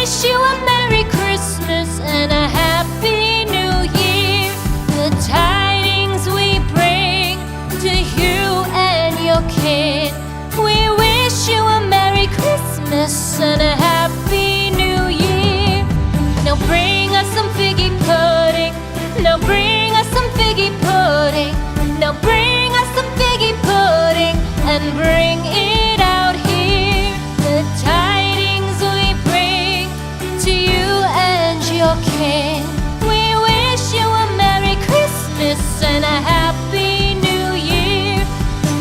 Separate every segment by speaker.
Speaker 1: wish you a Merry Christmas and a Happy New Year. The tidings we bring to you and your kin. We wish you a Merry Christmas and a Happy New Year. Now bring us some figgy pudding. Now bring us some figgy pudding. Now bring us some figgy pudding and bring it out here. The tidings we bring to you and your kin. We wish you a Merry Christmas and a Happy New Year.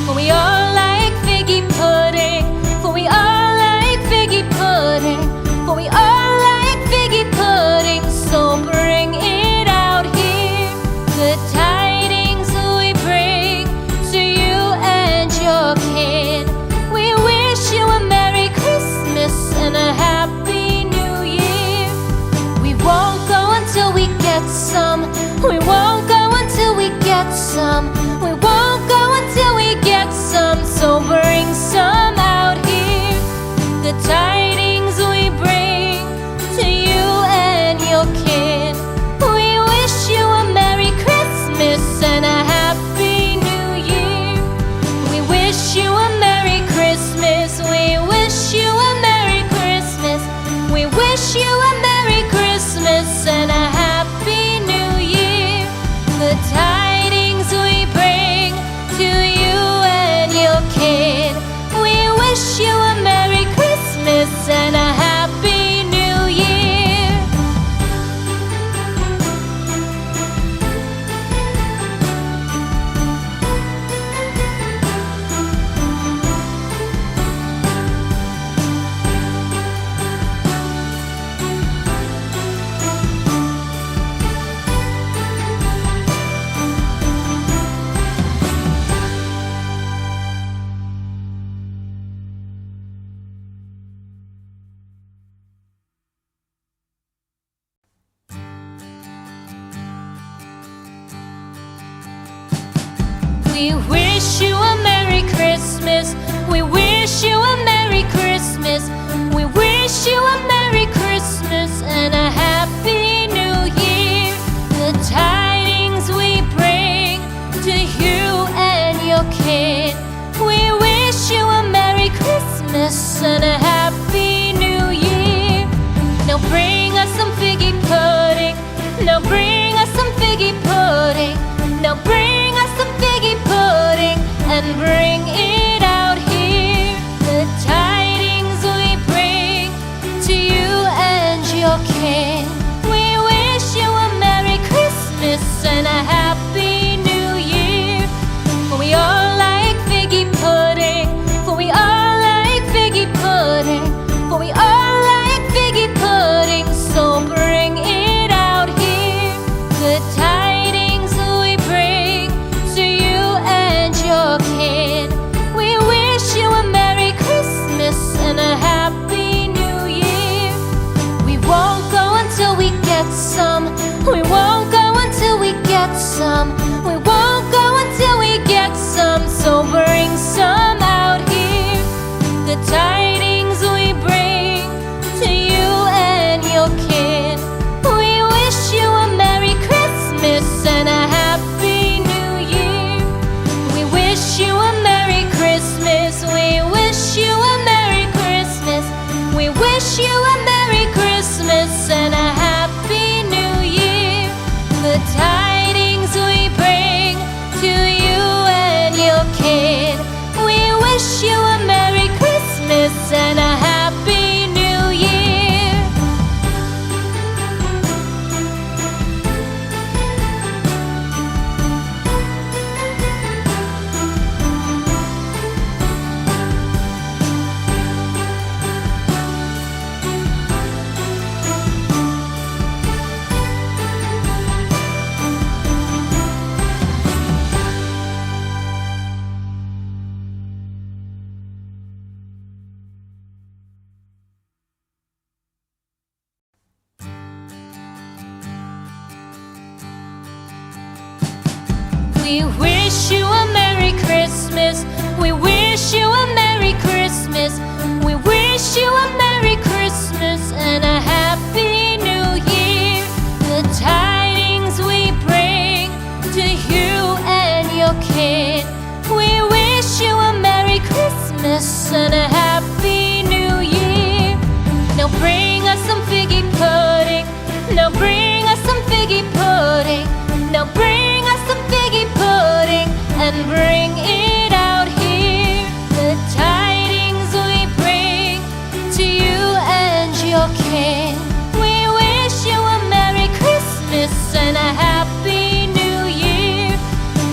Speaker 1: For we all like figgy pudding. For we all like figgy pudding. For we all like figgy pudding. So bring it out here. The tidings we bring to you and your kin. We wish you a Merry Christmas and a Happy New Year. We won't go until we get some. We won't go until we get some. We won't go until we get some. So bring some out here. The tidings we bring to you and your kin. We wish you a Merry Christmas and a Happy New Year. We wish you a Merry Christmas. We wish you a Merry Christmas. We wish you a Merry Christmas and a Happy New Year. The tidings we bring to you and your kin. We wish you a Merry Christmas and a Happy New Year. We wish you a Merry Christmas. We wish you a Merry Christmas. We wish you a Merry Christmas and a Happy New Year. The tidings we bring to you and your kin. We wish you a Merry Christmas and a Happy New Year. Now bring us some figgy pudding. Now bring us some figgy pudding. Now bring us some figgy pudding and bring it out here. The tidings we bring to you and your kin. We wish you a Merry Christmas and a Happy New Year. For we all like figgy pudding. For we all like figgy pudding. For we all like figgy pudding. So bring it out here. The tidings we bring to you and your kin. We wish you a Merry Christmas and a Happy New Year. We won't go until we get some. We won't go until we get some. We won't go until we get some. So bring some out here. The tidings we bring to you and your kin. We wish you a Merry Christmas and a Happy New Year. We wish you a Merry Christmas. We wish you a Merry Christmas. We wish you a Merry Christmas and a Happy New Year. The tidings we bring to you and your kin. We wish you a Merry Christmas and a Happy New Year. We wish you a Merry Christmas. We wish you a Merry Christmas. We wish you a Merry Christmas and a Happy can. We wish you a Merry Christmas and a Happy New Year.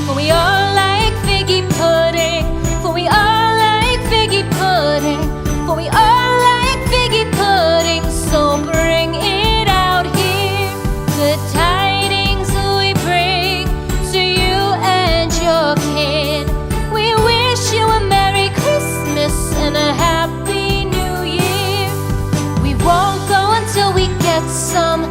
Speaker 1: For we all like figgy pudding. For we all like figgy pudding. For we all like figgy pudding. So bring it out here. Good tidings we bring to you and your kin. We wish you a Merry Christmas and a Happy New Year. We won't go until we get some